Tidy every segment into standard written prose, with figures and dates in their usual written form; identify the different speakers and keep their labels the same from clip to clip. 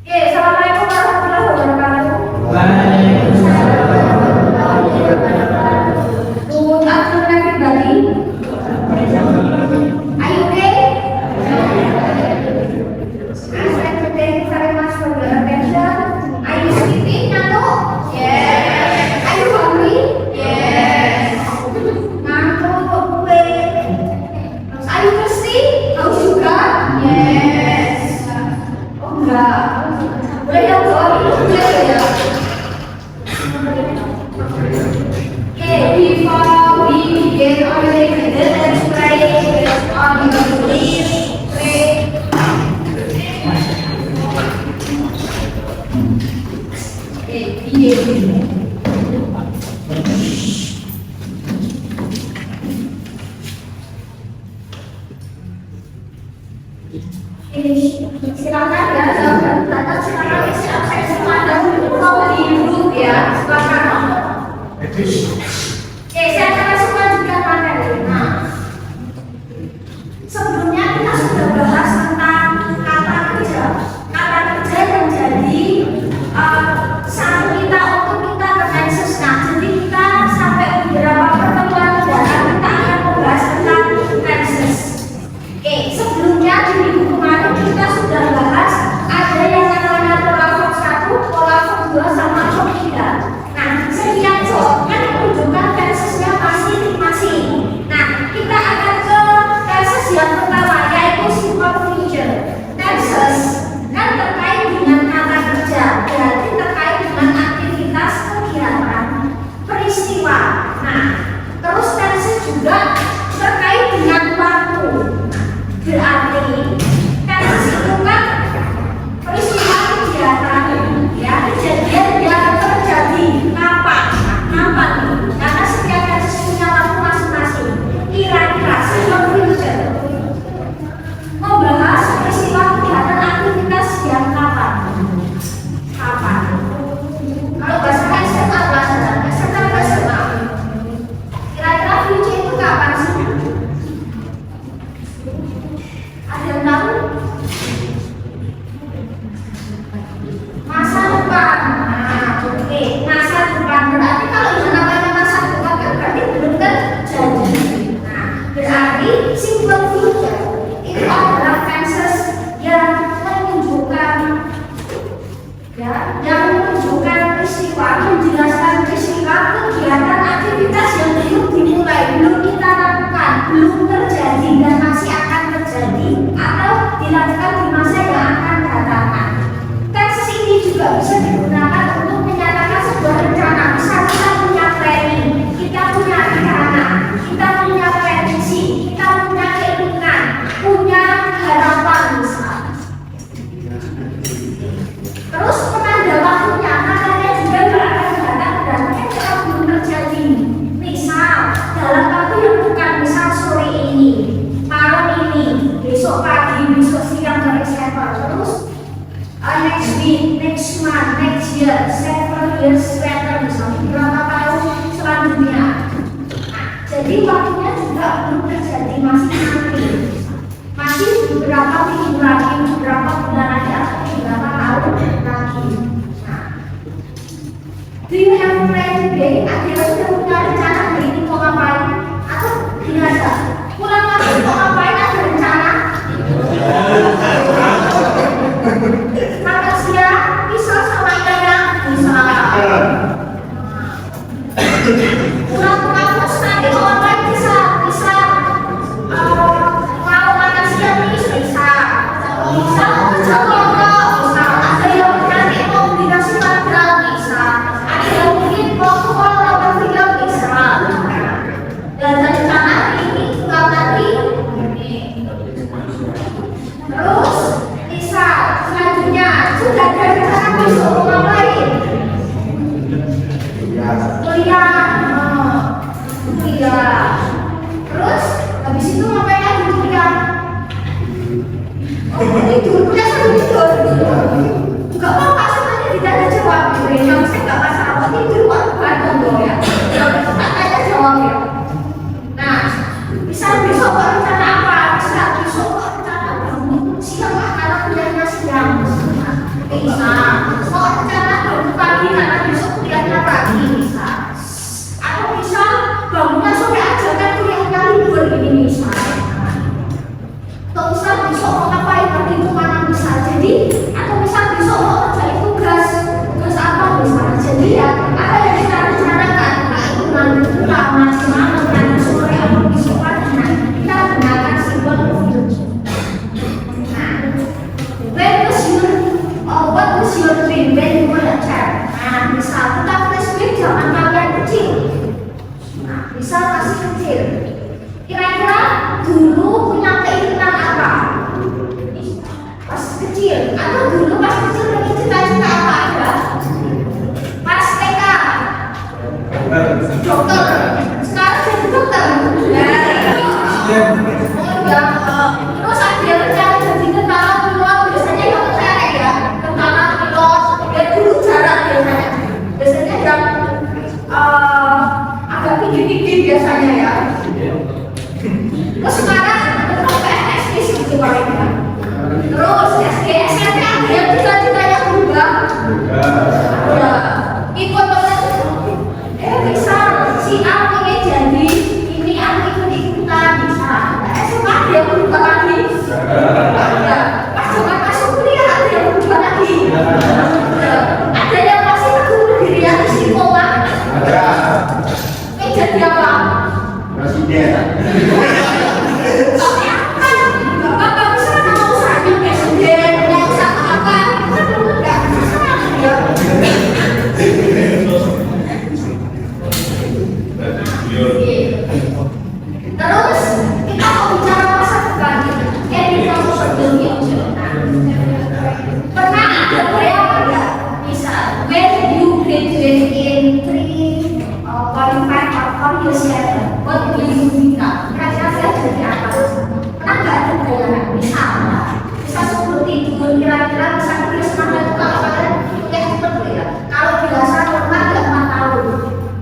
Speaker 1: Oke, assalamualaikum warahmatullahi wabarakatuh.
Speaker 2: Waalaikumsalam warahmatullahi wabarakatuh.
Speaker 1: Good afternoon, everybody. Are you okay? Thank you very much for your attention. Are you sleeping, Nando? Yes. Are you hungry? Yes. Ngantuk kok gue. Are you thirsty? Haus juga? Yes. Oh enggak. Boleh dong, boleh ya. Okay, before we begin our lesson, let's pray on the please pray. Okay, begin. Silakan ya, sahabat silakan isi absen semua mau duduk ya, silakan. Oke, saya akan masuk lanjutkan materi. Nah, sebelumnya kita sudah bahas tentang kata kerja yang jadi saat kita untuk kita ke tenses. Nah, jadi kita sampai beberapa pertemuan mendatang kita akan membahas tentang tenses. Oke, sebelumnya di minggu kemarin kita sudah bahas ada yang namanya pola verb 1, pola verb 2, sama verb 3. Nah, setiap verb kan menunjukkan tensesnya masing-masing. Nah, kita akan ke tenses yang pertama, yaitu simple future. Tenses kan terkait dengan kata kerja, berarti terkait dengan aktivitas, kegiatan, peristiwa. Nah, terus tenses juga terkait dengan waktu. Berarti tenses itu kan peristiwa, kegiatan, ya, kejadian yang terjadi kapan nih? Karena setiap tenses punya waktu masing-masing. Kira-kira simple future membahas peristiwa, kegiatan, aktivitas yang kapan? Kalau bahasa SMA bahasanya sedang SMA. Kira-kira future itu kapan sih? Ada yang tahu? Masa depan. Nah, oke, masa depan berarti kalau yang namanya masa depan kan berarti belum terjadi. Nah, berarti simple future itu adalah tenses yang menunjukkan peristiwa, menjelaskan peristiwa, kegiatan, aktivitas yang belum dimulai, belum kita lakukan, belum terjadi dan masih akan terjadi atau dilakukan di masa yang akan datang. Tenses ini juga bisa digunakan untuk menyatakan sebuah rencana. Misal kita punya planning, kita punya rencana, kita punya prediksi, kita punya keinginan, punya harapan misal. Terus penanda waktunya, makanya juga akan datang dan kalau belum terjadi. Misal dalam waktu yang bukan, misal sore ini, malam ini, besok pagi, besok siang, dan etc. Terus next week, next month, next year, 7 years later, misalnya berapa tahun selanjutnya. Nah, jadi waktunya juga belum terjadi, masih nanti, masih beberapa minggu lagi, beberapa bulan lagi, atau beberapa tahun lagi. Nah, do you have a plan today? Ada sudah punya rencana hari ini mau ngapain? Atau biasa pulang lagi mau ngapain? Ada rencana? Makan siang, pisau sama ikan bisa. Pulang ke kampus nanti mau ngapain? Bisa mau makan siang nih, bisa mau kerja kelompok, bisa. Ada yang nanti mau dikasih makan, bisa. Ada yang mungkin mau ke mall nonton film, bisa. bisa. Mau rencana bangun pagi karena besok kuliahnya pagi bisa. Atau bisa bangunnya sore aja kan kuliahnya libur gini bisa. Atau bisa besok mau ngapain pergi kemana bisa. Jadi atau bisa besok mau kerjain tugas apa bisa. Jadi ya apa yang kita rencanakan nah itu nanti kita maksimal nanti sore atau besok pagi kita gunakan simbol future. What was your dream when you were a child? Nah, misal kita flashback zaman kalian kecil. Nah, misal masih kecil. Kira-kira dulu punya keinginan apa? Pas kecil. Atau dulu pas kecil punya cita-cita apa ada? Pas TK. Dokter. Sekarang jadi dokter. Oh ya. Terus ada yang rencana jadi tentara pilot. Biasanya yang cewek ya. Tentara pilot. Ya dulu jarang biasanya. Biasanya yang agak tinggi-tinggi biasanya ya. Terus sekarang tetap PNS gitu palingnya. Terus SD SMP ada yang cita-citanya berubah. Ya. Ikut bisa si A pengen jadi ini aku ikut-ikutan bisa. SMA ada yang berubah lagi. Ya. Pas zaman masuk kuliah ada yang berubah lagi. Ada yang masih aku diri yang istiqomah. Jadi apa?
Speaker 2: Presiden.
Speaker 1: Tapi apa? Bapak bisa mau usahanya presiden, mau usaha apa? Kita belum enggak bisa ya. Terus kita mau bicara masa depan. Jadi kamu sebelumnya pernah ada bayangan nggak? Misal, when you graduate in 3.5 or 4 years later, what will you become? Kira-kira saya jadi apa? Pernah nggak ada bayangan? Misalnya, bisa sebelum tidur, kira-kira bisa tulis nama itu kalau kalian kuliah cepet ya. Kalau biasa normal 4 tahun,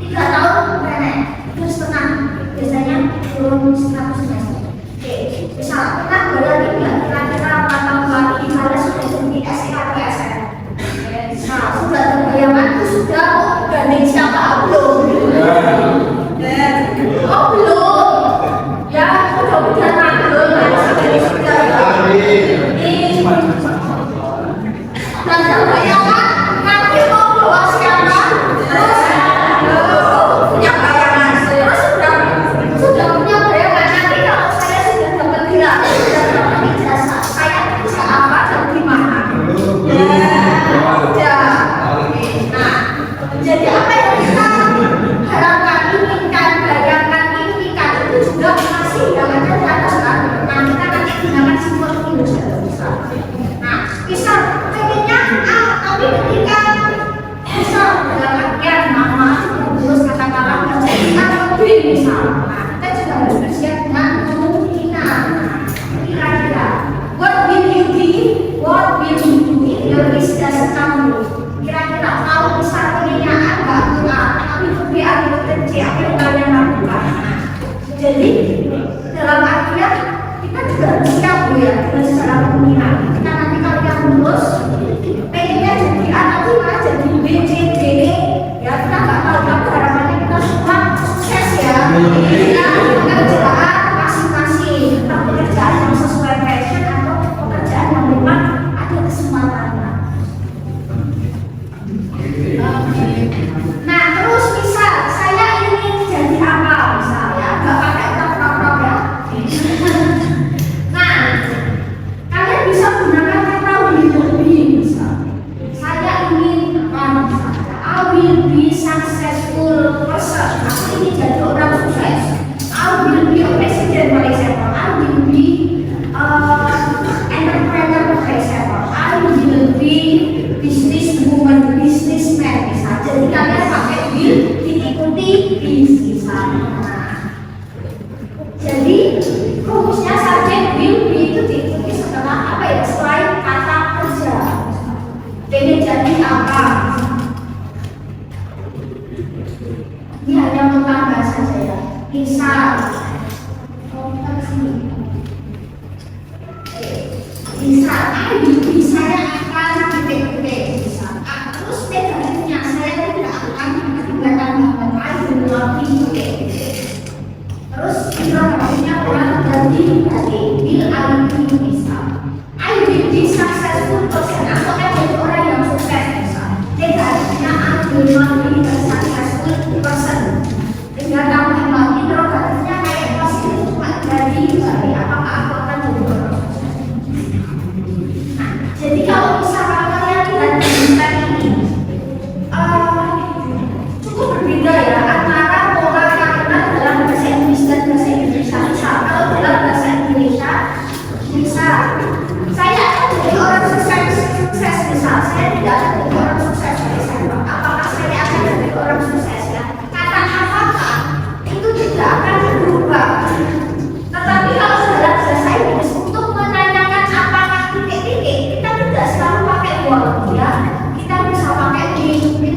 Speaker 1: 3 tahun nenek, terus tenang. Biasanya turun 100 semester. Oke, misal pernah bayangin nggak? Kira-kira 4 tahun lagi kalian sudah jadi SK atau SM? Nah, sudah terbayangkan itu sudah gandeng siapa? Belum. Oh belum. Ya, mudah-mudahan belum. Sudah ya. Dan terbayangkan nanti mau bawa siapa? Punya bayangan. Terus sudah punya bayangan nanti kalau saya sudah dapat gelar, sudah dapat ijazah, saya bisa apa dan di mana? Nah, jadi apa yang kita harapkan, inginkan, bayangkan, impikan itu juga masih dalam catatan kan? Nah, kita nanti gunakan simbol future bisa. Nah, bisa pengennya A, tapi ketika bisa dalam artian nama terus kata-kata menjadi A atau B misal. Nah, kita juga harus bersiap dengan kemungkinan. Kira-kira, what will you do? What will you do if your wish doesn't come true? Kira-kira kalau misal pengennya agak A, tapi B atau C, apa yang kalian lakukan? Jadi dalam artian kita juga harus siap ya dengan secara kemungkinan. Kita nanti kalau yang lulus pengennya jadi A tapi malah jadi B, C, D, E. Ya kita nggak tahu, tapi harapannya kita semua sukses ya. Kita pekerjaan masing-masing, entah pekerjaan yang sesuai passion atau pekerjaan yang memang ada kesempatannya. Nah terus misal saya ingin jadi apa misalnya, nggak pakai prop-prop ya. Nah kalian bisa gunakan kata will be misal. Saya ingin apa misalnya, I will be successful person. Aku ingin jadi orang sukses. I will be a president for example. I will be entrepreneur for example. I will be businesswoman, businessman misal. Jadi kalian pakai will diikuti bisnis. Jadi rumusnya subjek will be itu diikuti setelah apa ya? Selain kata kerja. Pengen jadi apa? Ini hanya menambah saja ya. Misal, kita kesini. Misal, saya akan titik-titik. saya tidak akan jadi orang sukses dari saya. Apakah saya akan jadi orang sukses ya? Kata apakah itu tidak akan berubah. Tetapi kalau dalam bahasa Inggris untuk menanyakan apakah titik-titik, kita tidak selalu pakai what ya. Kita bisa pakai mungkin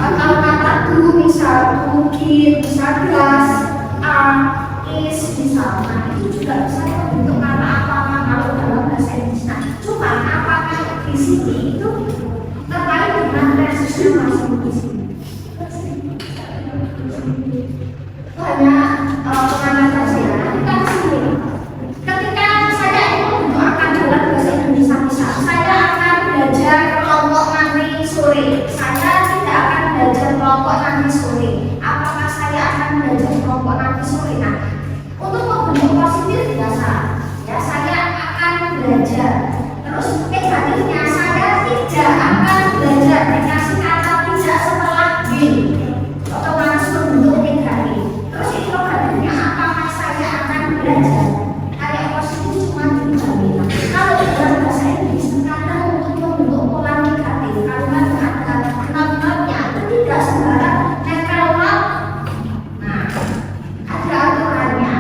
Speaker 1: kalau kata do misal mungkin bisa does is misalnya itu juga bisa membentuk kata apakah kalau dalam bahasa Inggris. Nah, cuma apakah di sini itu terkait dengan resisnya masing di sini. Banyak pengamatan saya kita sini. Ketika saya itu akan dalam bahasa Indonesia misal, saya akan belajar kelompok nanti sore. Saya tidak akan belajar kelompok nanti sore. Apakah saya akan belajar kelompok nanti sore? Nah, untuk membentuk positif biasa, ya saya akan belajar. Terus negatifnya saya tidak akan belajar. Dikasih kata tidak setelah will, otomatis membentuk negatif. Terus interrogatifnya apakah saya akan belajar? Kayak positif cuma dibalik. Kalau dalam bahasa Inggris kadang untuk membentuk pola negatif, kalimat yang ada not-nya itu tidak sembarang nempel not. Nah, ada aturannya.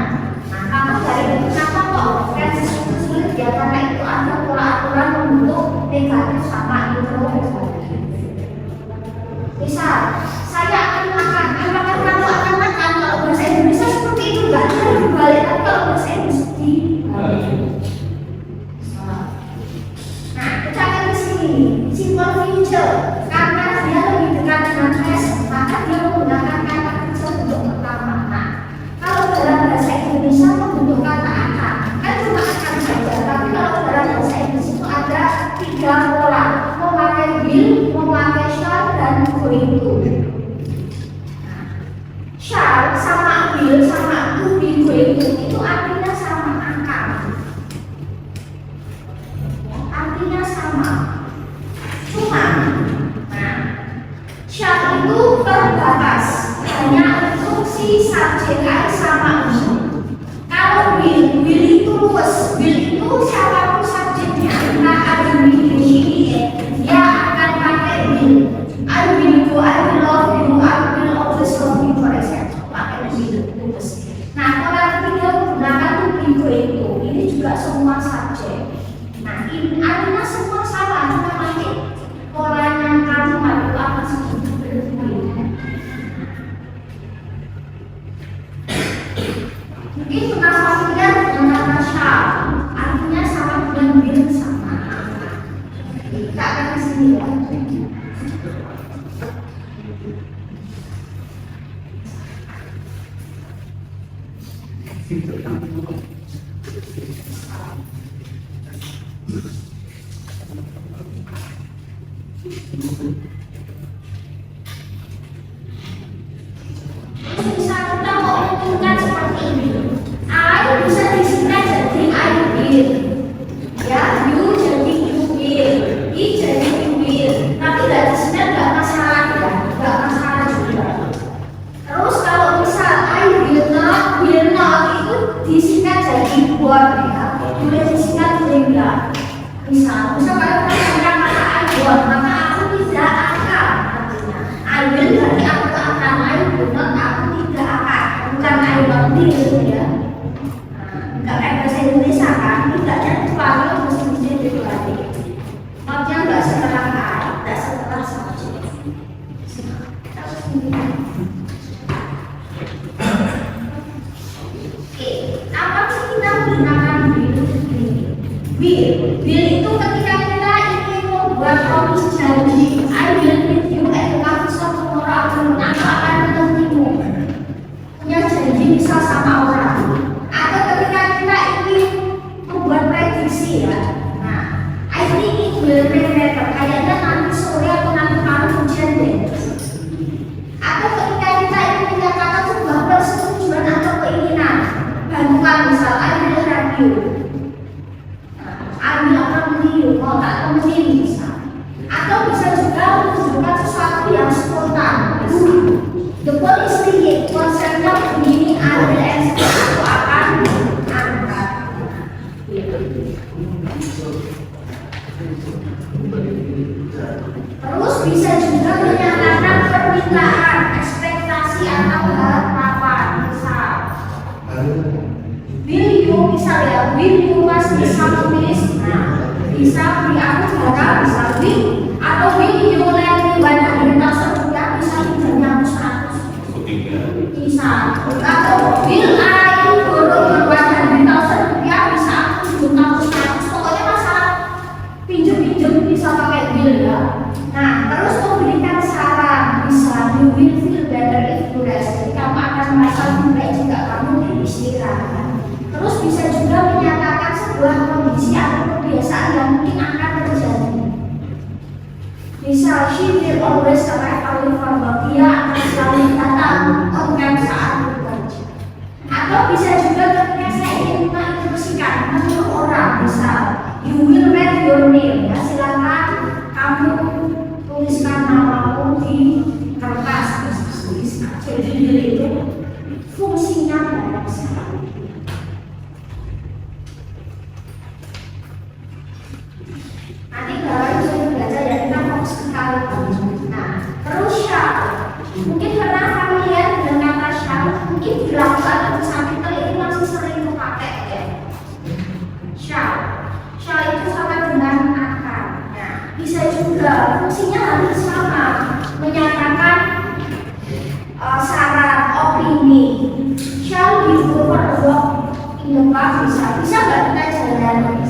Speaker 1: Nah, kalau dari itu kenapa kok versi itu sulit ya? Karena itu ada pola aturan membentuk negatif sama interrogatif. Misal, saya akan makan. Apakah kamu akan makan? Kalau bahasa Indonesia seperti itu nggak ada dibalik. Tapi kalau bahasa Inggris dibalik. Nah, kita akan ke sini. Simple future. Karena dia lebih dekat dengan present, maka dia menggunakan kata future untuk pertama. Nah, kalau dalam bahasa Indonesia membentuk kata akan, kan cuma akan saja. Tapi kalau dalam bahasa Inggris itu ada 3 pola. Memakai will, memakai shall, dan going to. Shall sama will sama to be going to itu artinya sama akan. Artinya sama. Cuma, nah, shall itu terbatas hanya untuk si subjek I sama untuk. Kalau will itu luas. Will itu siapapun subjeknya. Nah, ada will ini dia akan pakai will. I will go, I will love you, I will always love you, for example. Pakai will luas. Nah, orang ketiga menggunakan to be going to. Ini juga semua subjek. Nah, ini artinya semua sama, cuma nanti polanya kalimat itu akan sedikit berbeda. Mungkin pernah familiar dengan kata shall, artinya sama dengan will sama. Kita akan ke sini ya. Bisa kita mau menentukan seperti ini. I bisa disingkat jadi I will. Ya, you jadi you will. I jadi you will. Tapi nggak disingkat nggak masalah ya, nggak masalah juga. Terus kalau misal I will not itu disingkat jadi won't ya. Boleh disingkat boleh enggak. Misal kalau kita punya kata I won't, maka aku tidak akan artinya. I will berarti aku akan, I will not aku tidak akan. Bukan I won't gitu ya. Enggak kayak bahasa Indonesia kan, tidaknya kecuali mesti dibalik. Maksudnya enggak setelah I, enggak setelah subjek. Apa sih kita menggunakan will? Will itu ketika kita ingin membuat promise janji, I will meet you at the coffee shop tomorrow afternoon. Aku akan menemutimu. Punya janji misal sama orang. Atau ketika kita ingin membuat prediksi ya. Nah, I think it will rain later. Kayaknya nanti sore atau nanti malam hujan deh. Atau ketika kita ingin menyatakan sebuah persetujuan atau keinginan, bantuan misal I will help you. I will accompany you. Mau tak temenin bisa. Atau bisa juga menunjukkan sesuatu yang spontan. The ball is ringing. Konsepnya begini, I will answer. Aku akan angkat. Terus bisa juga menyatakan permintaan, ekspektasi atau harapan. Misal, will you mas bisa menulis, nah bisa beri aku barang, bisa will, atau will you let me buy $100,000, bisa pinjamnya aku 100, bisa, atau will I borrow $100,000, bisa aku pinjam aku 100, pokoknya masalah pinjam bisa pakai will ya. Nah terus memberikan saran, bisa you will feel better if you rest, jadi kamu akan merasa lebih baik jika kamu beristirahat. Terus bisa juga menyatakan sebuah kondisi atau kebiasaan yang mungkin akan terjadi. Misal, she will always arrive early for work, dia akan selalu datang on time saat bekerja. Atau bisa juga ketika saya ingin menginstruksikan menurut orang, misal, you will write your name, ya silakan kamu tuliskan namamu di kertas, tuliskan. Jadi itu fungsinya banyak sekali. Nanti kalau bisa belajar ya kita fokus ke kalimat. Nah, terus shall. Mungkin pernah familiar dengan kata shall, mungkin dilakukan atau sampai ini masih sering dipakai ya. Shall itu sama dengan akan. Nah, bisa juga fungsinya hampir sama, menyatakan saran, opini. Shall we go for a walk in the park, bisa nggak kita jalan?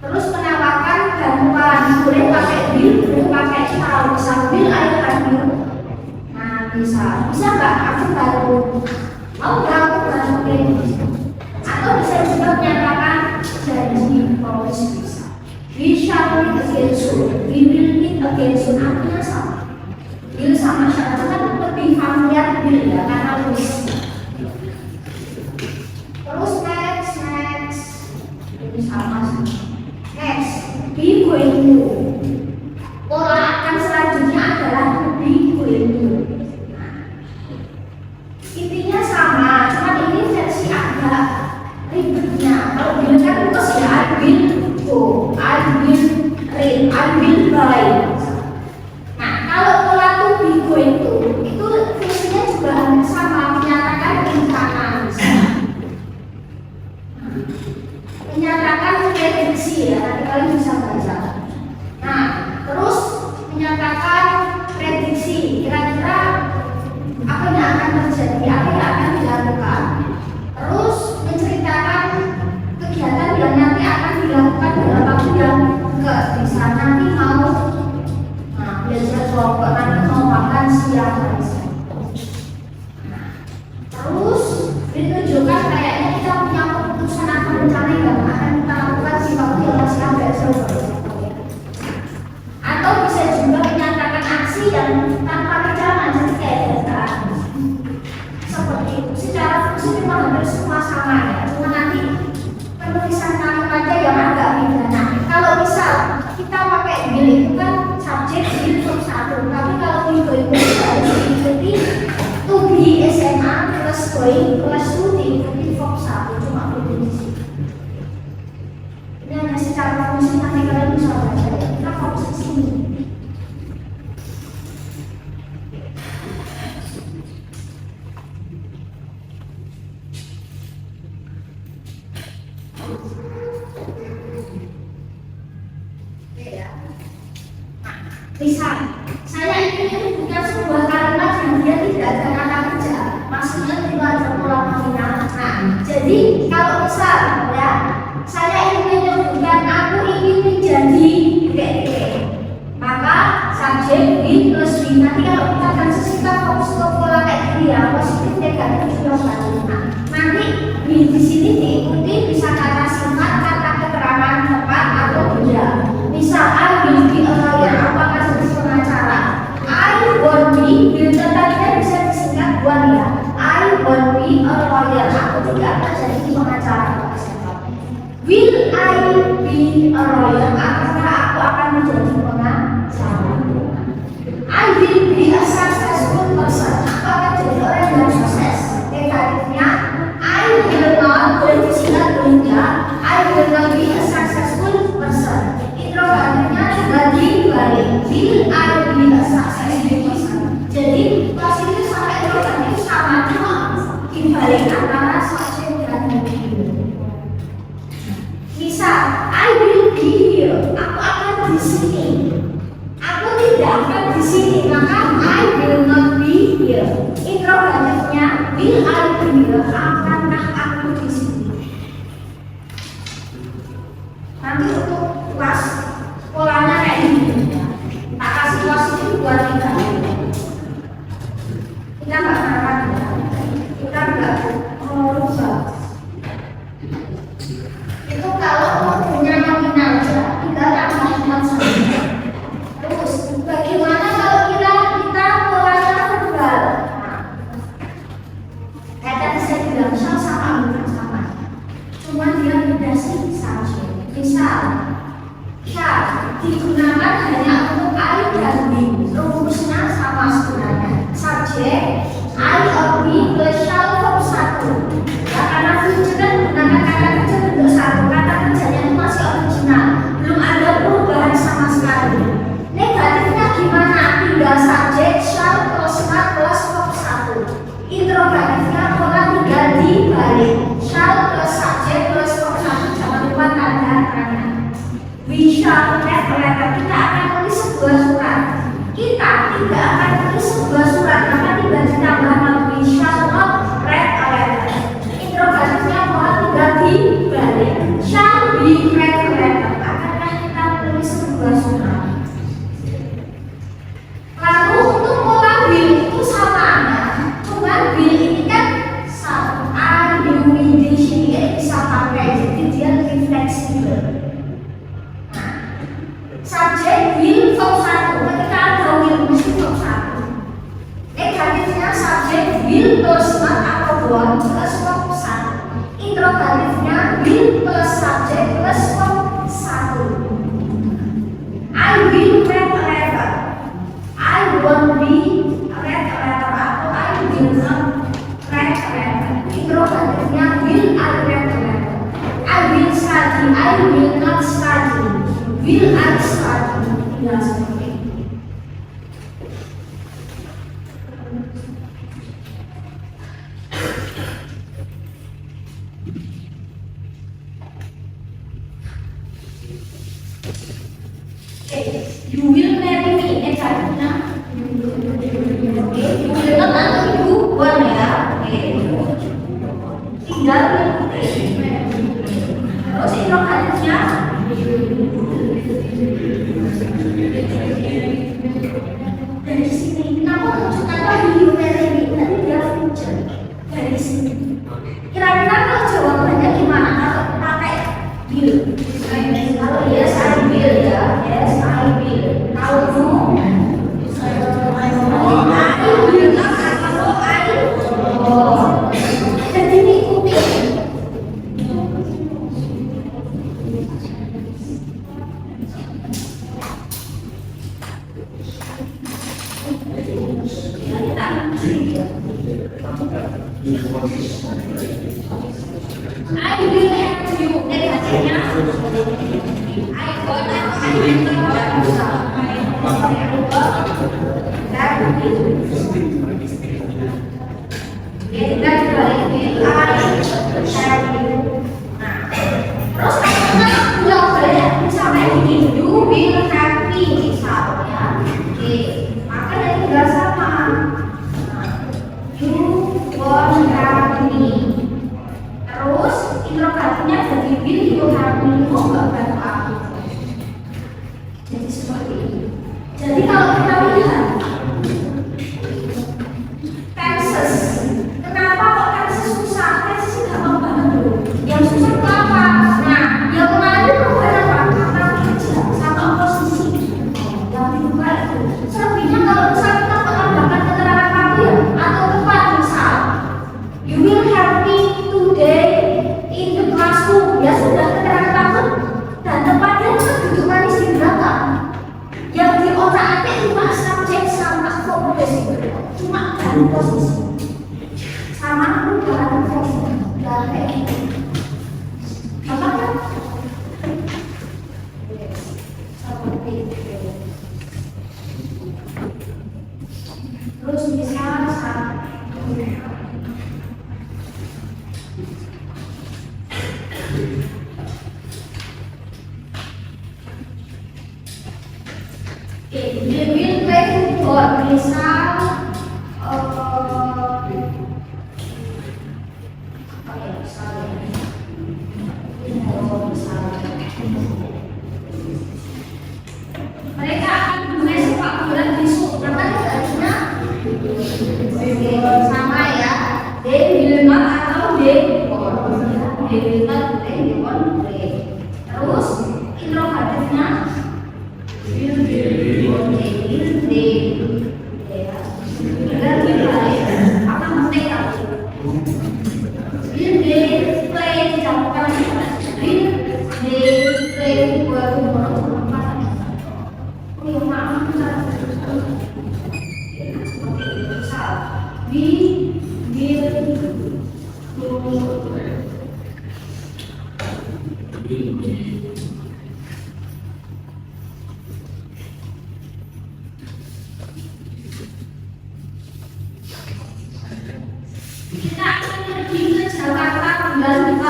Speaker 1: Terus menawarkan bantuan, boleh pakai will, boleh pakai shall, bisa will I help you. Nah bisa nggak aku bantu? Mau nggak aku bantuin? Atau bisa juga menyatakan janji, promise, bisa. We shall meet again soon. We will meet again soon. Artinya sama. Will sama shall itu kan lebih familiar will ya, karena tulis. Terus next ini sama sih. Next, be going to. Pola akan selanjutnya adalah be going to. Nah, intinya sama, cuma ini versi agak ribetnya. Kalau bilang kan terus ya, I will go, I will read, I will buy. Nah, kalau pola to be going to, itu fungsinya juga hampir sama, menyatakan rencana. Menyatakan prediksi ya, nanti kalian bisa baca. Nah, terus menyatakan prediksi, kira-kira apa yang akan terjadi, apa yang akan dilakukan. Terus menceritakan kegiatan yang nanti akan dilakukan dalam waktu yang dekat. Bisa nanti mau belajar kelompok, nanti mau makan siang. Terus ditunjukkan kayaknya kita punya keputusan atau rencana yang akan kita lakukan di waktu yang masih agak jauh. Atau bisa juga menyatakan aksi yang tanpa rencana, jadi kayak data. Seperti itu. Secara fungsi memang hampir semua sama ya. Cuma nanti penulisan kalimatnya yang agak beda. Nah, kalau misal kita pakai will itu kan subjek verb 1. Tapi kalau itu harus diikuti to be SMA plus going plus to diikuti verb 1. Cuma begitu di sini. Ini hanya secara fungsi, nanti kalian bisa baca ya. Kita fokus di sini. Misal, saya ingin menyebutkan sebuah kalimat yang dia tidak ada kata kerja, maksudnya tidak ada pola nominal. Nah, jadi kalau misal ya, saya ingin menyebutkan aku ingin menjadi maka subjek be plus be. Nanti kalau kita akan sesingkat fokus ke pola kayak gini ya, positif negatif juga balik. Nah, nanti di sini diikuti bisa kata sifat, kata keterangan tepat atau tidak. Misal I will be a lawyer, apakah jadi pengacara? I won't be, will tadinya bisa disingkat one ya. I won't be a lawyer, aku tidak akan jadi pengacara. Will I be a lawyer? Apakah aku akan menjadi pengacara? I will be a successful person, aku akan jadi orang yang sukses. Negatifnya, I will not, boleh disingkat boleh tidak. I will not be a successful person. will I be a success in person. Jadi positif sampai negatif sama cuma dibalik antara subjek dan will. Misal, I will be here. Aku akan di sini. Aku tidak akan di sini, maka I will not be here. Interrogatifnya, will I be here? Akankah aku di sini? Nanti untuk kelas polanya kayak gini. Tak kasih positif buat kita. Kita nggak ngangkat, kita nggak merubah. Itu kalau punya nominal aja, kita tambah saja. Terus, bagaimana kalau kita polanya verbal? Kata saya bilang sama. Cuma dia beda sih saja. Misal, digunakan hanya untuk I dan be. Rumusnya sama sebenarnya. Subjek I or be plus shall verb 1. Ya, karena future kan menggunakan kata kerja bentuk 1. Kata kerjanya itu masih original, belum ada perubahan sama sekali. Negatifnya gimana? Tinggal subjek shall plus not plus verb 1. Interrogatifnya pola tinggal dibalik. Shall plus subjek plus verb 1. Jangan lupa tanda tanya. We shall write a letter. Kita akan tulis sebuah surat. Kita tidak akan tulis sebuah surat, maka tidak ditambahkan. We shall not write a letter. Interrogatifnya mohon tinggal dibalik. Shall we write a letter? Akankah kita tulis sebuah surat? Lalu untuk pola will itu sama ya. Cuma will ini kan sama. Are you we di sini bisa pakai, jadi dia lebih fleksibel. Subjek will verb 1. Ketika ada will mesti verb 1. Negatifnya subjek will plus not atau want plus verb 1. Interrogatifnya will plus subjek plus verb 1. I will write a letter. I won't be write a letter atau I will not write a letter. Interrogatifnya will I write a letter. I will study. I will not study. Will I study? Tidak seperti itu. You will marry me. Negatifnya you will not atau you won't ya. Tinggal terus interrogatifnya dari sini. Kenapa menunjukkan bahwa you marry me? Nanti dia future dari sini. Kira-kira kalau jawabannya gimana kalau pakai will? Kalau yes I will ya, yes I will. Kalau no, I will not atau I won't. Jadi ini ikuti. I will have you. Negatifnya I want atau I will tidak bisa. Kita dibalikin I have you. Nah, terus kalau balik sampai begini, you will happy misalnya. Oke, maka dari tinggal sama. You won't have me. Terus interrogatifnya jadi will you have me? Oh enggak bantu aku. Jadi seperti ini. Jadi kalau kita lihat tenses, kenapa kok tenses susah? Tenses gampang banget dulu. Yang susah itu apa? Nah, yang kemarin perubahan apa? Kata kerja sama posisi. Yang dibuka itu. Selebihnya kalau misal kita menambahkan keterangan waktu ya, atau tempat misal, you will have me today in the classroom. Ya sudah keterangan waktu dan tempatnya itu duduk manis di belakang. Yang di otak-atik cuma subjek sama verb cuma ganti posisi sama perubahan posisi dan kayak gitu. Apa kan? Seperti itu. Terus misal they will play football. Misal mereka akan bermain sepak bola besok. Berapa artinya? Sama ya. They will not atau they won't. They will not play, they won't play. Terus interrogatifnya will they. Apa penting aku? Will they play dicampurkan will they play buat kita akan pergi ke Jakarta tanggal 4.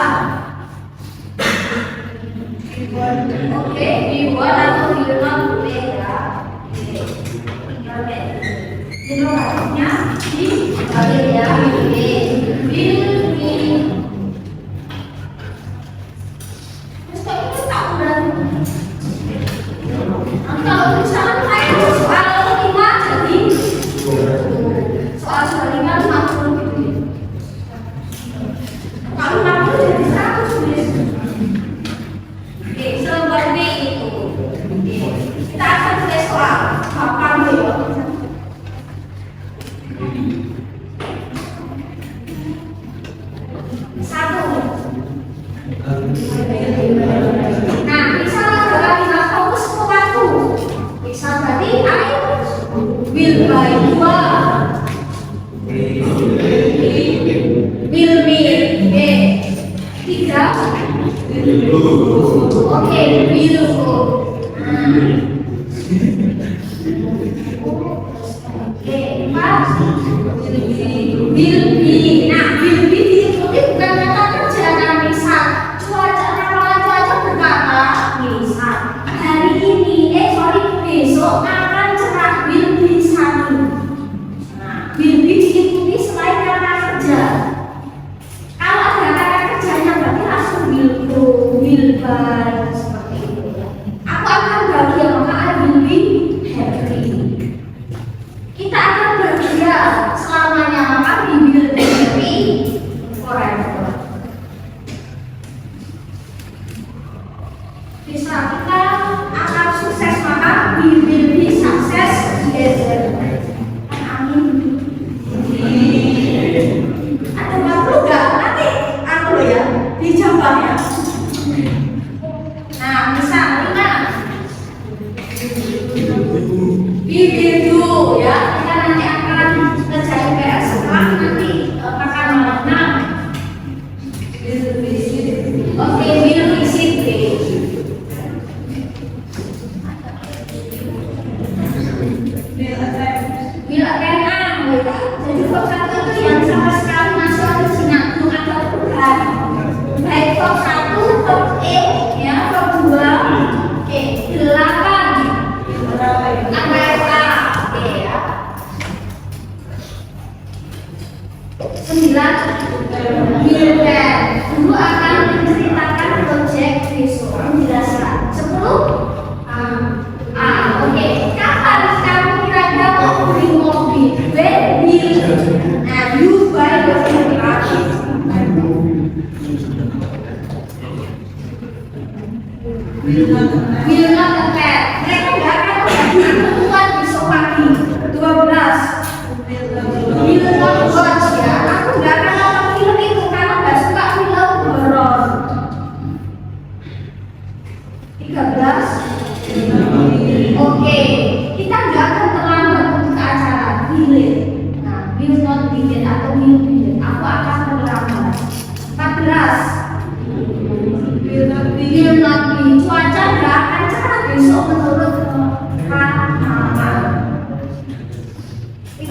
Speaker 1: Oke, dibuat atau diulang boleh ya. Oke. Interogasinya di balik ya. Terus kok itu tak berani. Kalau misalkan saya soal 5 jadi soal 50 gitu. Kalau 50 jadi 100 tulis. Oke, seperti itu. Kita akan tulis soal apa dulu. Satu. Nah, misalnya kalau kita fokus ke waktu, misal tadi I will buy 2 will be 3 oke, will go. Oke, 4 will be. Nah, will be diikuti bukan kata kerja. Nah, misal cuaca, ramalan cuaca berkata misal hari ini besok akan cerah, will be sunny. Nah, will be diikuti selain kata kerja. Kalau ada kata kerjanya berarti langsung will go, will buy, seperti itu. Aku akan bahagia, maka I will be happy. Kita akan bahagia selamanya, maka we will be happy forever. Bisa kita akan sukses, maka we will be success together. Amin. Ada waktu nggak? Nanti aku ya dijawab ya. Nah, misal 5 we will do ya. Kita nanti akan ngerjain PR setelah nanti makan malam. Oke, will visit day. Will attend jadi verb 1 itu yang sama sekali masuk ke sinaktum atau perubahan. Baik verb 1, verb ya, verb 2, oke, 8 anggota, oke ya. 9 will then. Dulu akan menceritakan project besok, menjelaskan. 10 oke, kapan kamu kira-kira mau beli mobil? When will you buy the car? Will not affect. Mereka nggak akan ketemuan besok pagi. 12 will not watch ya. Aku nggak akan nonton film itu karena nggak suka film horor. 13 oke, kita nggak akan terlambat untuk ke acara. Delay. Nah, will not be late atau will be late. Aku akan terlambat. 14 will not be. Cuaca nggak akan cerah besok menurut ramalan. 15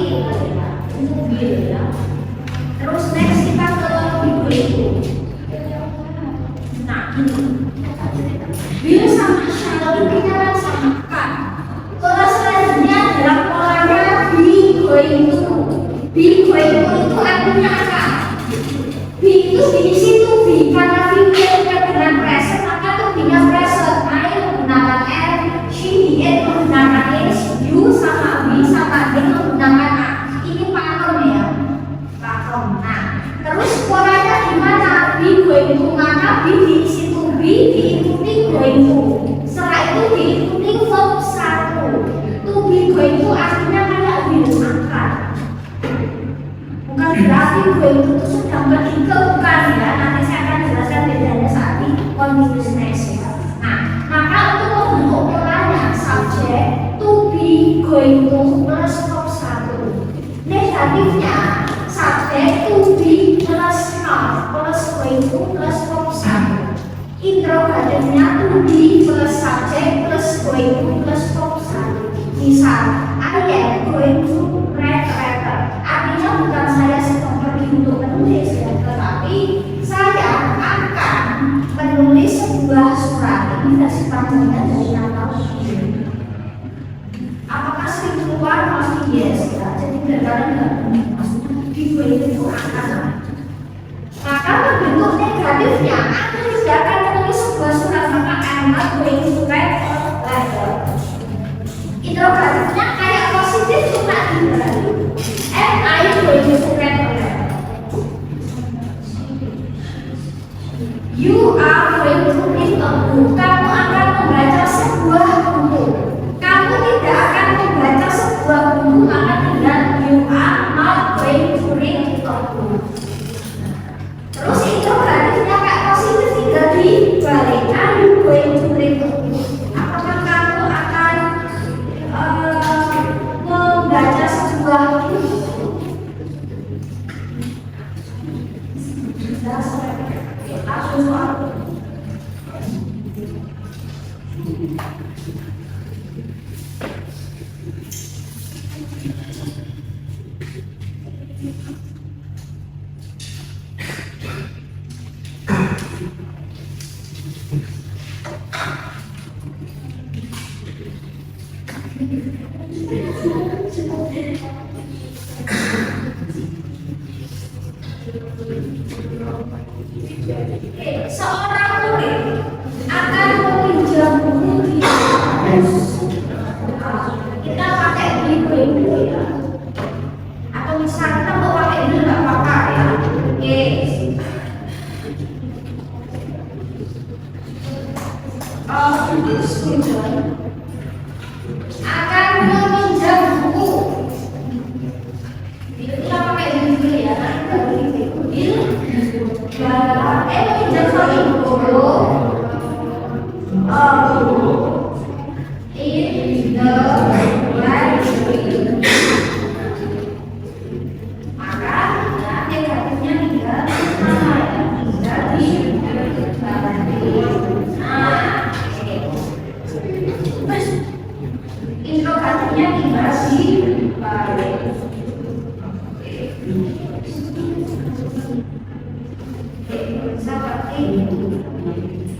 Speaker 1: itu ya, untuk bil ya. Terus next kita ke bil itu. Nah ini bil sama shall itu kita akan samakan. Pola selanjutnya adalah polanya be going to. Be going to itu artinya apa? Be itu diisi to be karena be-nya dengan present maka tuh be-nya present. I menggunakan am, she, it menggunakan is, you sama we sama they menggunakan a. Ini pakem ya, pakem. Nah, terus polanya gimana? Be going to maka be diisi to be diikuti going to. Setelah itu diikuti verb satu. To be going to artinya kayak will akan. Bukan berarti going to itu sudah pergi ke, bukan ya. Nanti saya akan jelaskan bedanya saat di continuous next ya. Nah, maka untuk membentuk polanya subjek to be going to plus verb satu. Negatifnya subjek to be plus not plus going to plus verb satu. Interrogatifnya to be plus subjek plus going to plus verb satu. Misal, I am going to read letter. Artinya bukan saya sedang pergi untuk menulis ya, tetapi saya akan menulis sebuah surat. Ini versi panjangnya dari Natal. Apakah sering keluar? Pasti yes ya. Jadi benar-benar nggak maksudnya di gue itu akan. Maka bentuk negatifnya aku tidak akan menulis sebuah surat, maka I'm not going to write a letter. Interrogatifnya kayak positif cuma dibalik. Am I going to write a letter? You are going to read a book. Kamu akan membaca sebuah buku. Kamu tidak akan membaca sebuah buku, maka tidak you are not going to read a book. Terus interrogatifnya kayak positif tidak dibalik. Are you going to read a book? Apakah kamu akan membaca sebuah buku? Seorang murid akan meminjam buku di kampus. Kita pakai buku ya. Atau misalnya kita mau pakai ini nggak apa-apa ya. Oke. Student akan meminjam buku. Kita pakai buku ya. Meminjam sorry buku. In the library. Maka ya, negatifnya tidak sama ya, tidak dibalik. Nah, interrogatifnya tidak dibalik. Seperti itu.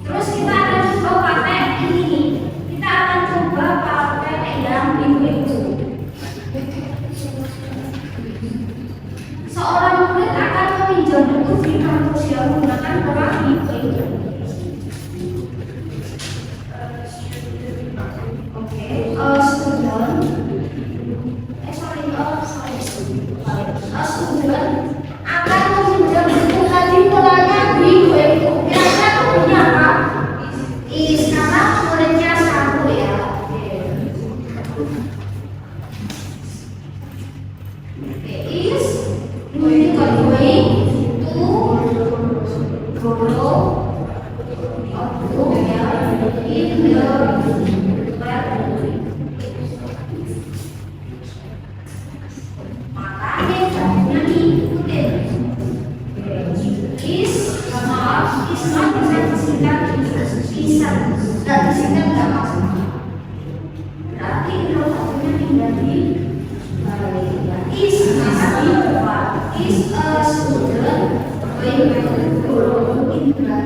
Speaker 1: Terus kita akan coba pakai ini. Kita akan coba pakai yang minggu itu. Seorang murid akan meminjam buku di kampus yang menggunakan pola minggu itu. Oke, student. Student akan meminjam buku tadi polanya minggu itu. Kira-kira punya apa? Is karena muridnya satu ya. Is going to borrow a book ya in the library. Makanya caranya diikutin. Is not bisa disingkat dan disingkat nggak masalah. Berarti kalau satunya tinggal di is a student going to Guru Indra.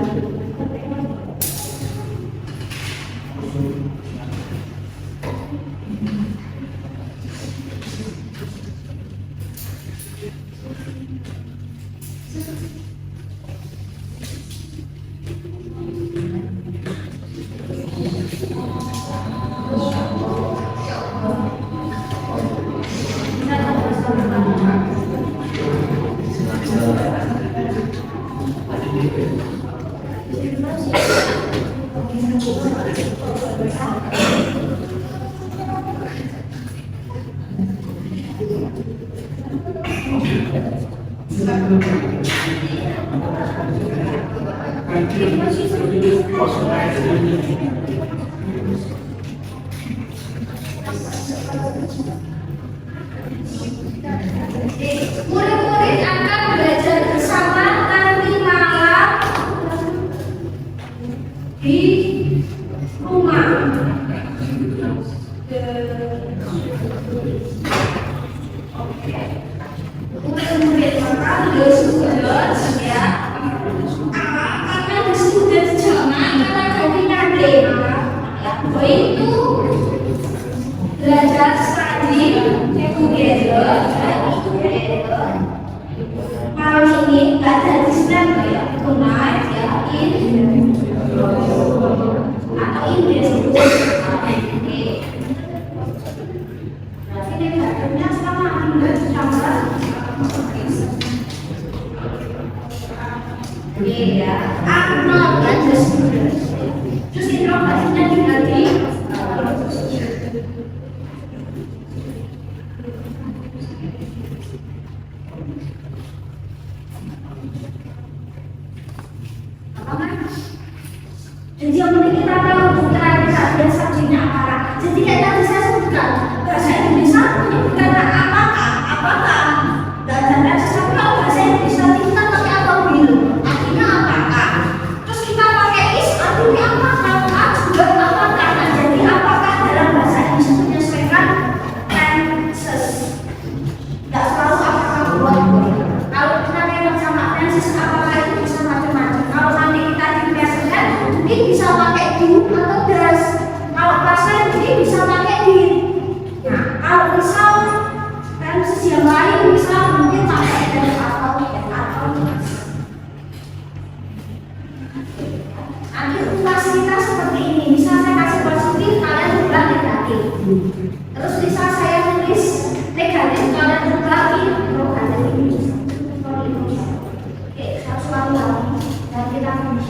Speaker 1: Murid-murid akan belajar bersama nanti malam di rumah. Murid-murid maka the students ya karena the students jangan karena ganti nanti going to belajar study together. Malam ini ada Islam ya, tonight ya in atau in this. Berarti dia badannya sama ya, I'm not like the students. Terus interogasinya diganti. Jadi yang penting kita tahu kita bisa dan subjeknya apa. Jadi kayak tadi saya sebutkan bahasa Indonesia menyebut kata apakah dan sesuatu kalau bahasa Indonesia kita pakai apa dulu artinya apakah. Terus kita pakai is artinya apakah juga apakah. Nah, jadi apakah dalam bahasa Indonesia menyesuaikan tenses. Tidak selalu apakah buat. Kalau kita kayak sama tenses apakah itu bisa macam-macam. Kalau nanti kita dibiasakan mungkin bisa pakai do atau does. Kalau pasal mungkin bisa pakai did. Nah, kalau misal tenses yang lain misal mungkin pakai does atau nanti tugas kita seperti ini. Misal saya kasih positif, kalian ubah negatif. Terus misal saya tulis negatif, kalian ubah interrogatif. Oke, satu lagi dan kita finish.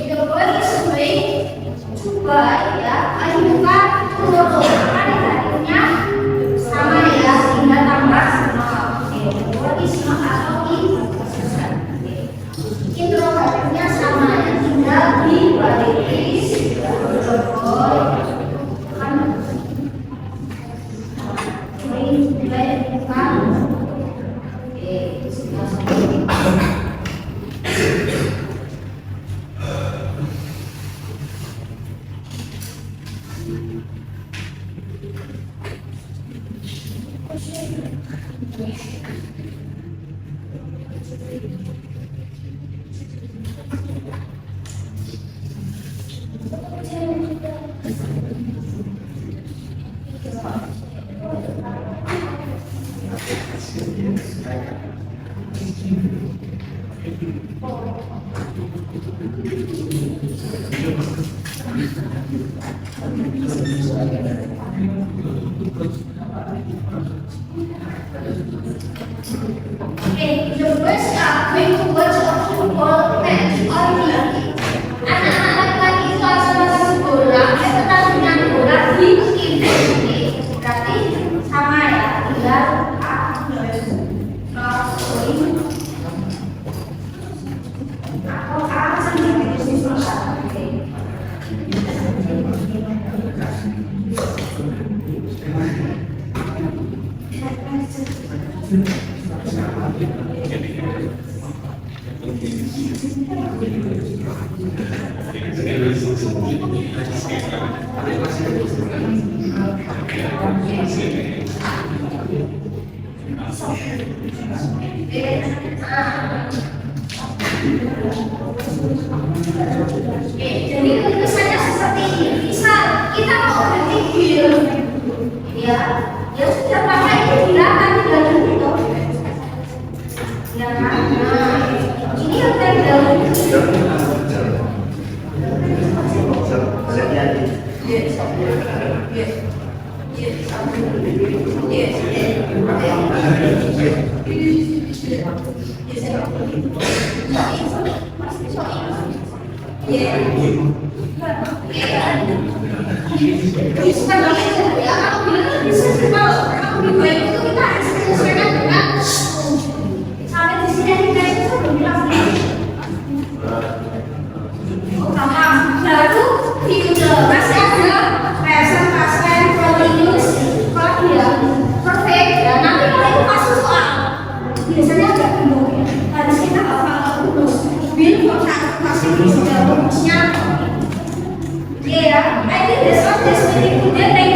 Speaker 1: The boy is going to buy ya, bukan turun karena negatifnya sama ya, sehingga tambah sama. The boy is not atau interrogatifnya sama ya, tinggal dibalik is the boy kan Okay, the boys are going to watch a football match all week. Anak-anak lagi itu asal bola, pertandingan bola di TV. Berarti sama ya, tinggal atau A sampai bisnis perusahaan. Jadi kesannya seperti ini. Misal kita mau berpikir, ya sudah pakai itu bilangan tinggal gitu. Ya kan? Nah, ini yang tinggal. Biasanya agak bingung ya, harus kita hafal terus. Bill kok pasti bisa rumusnya. Yeah, I think this one is really good.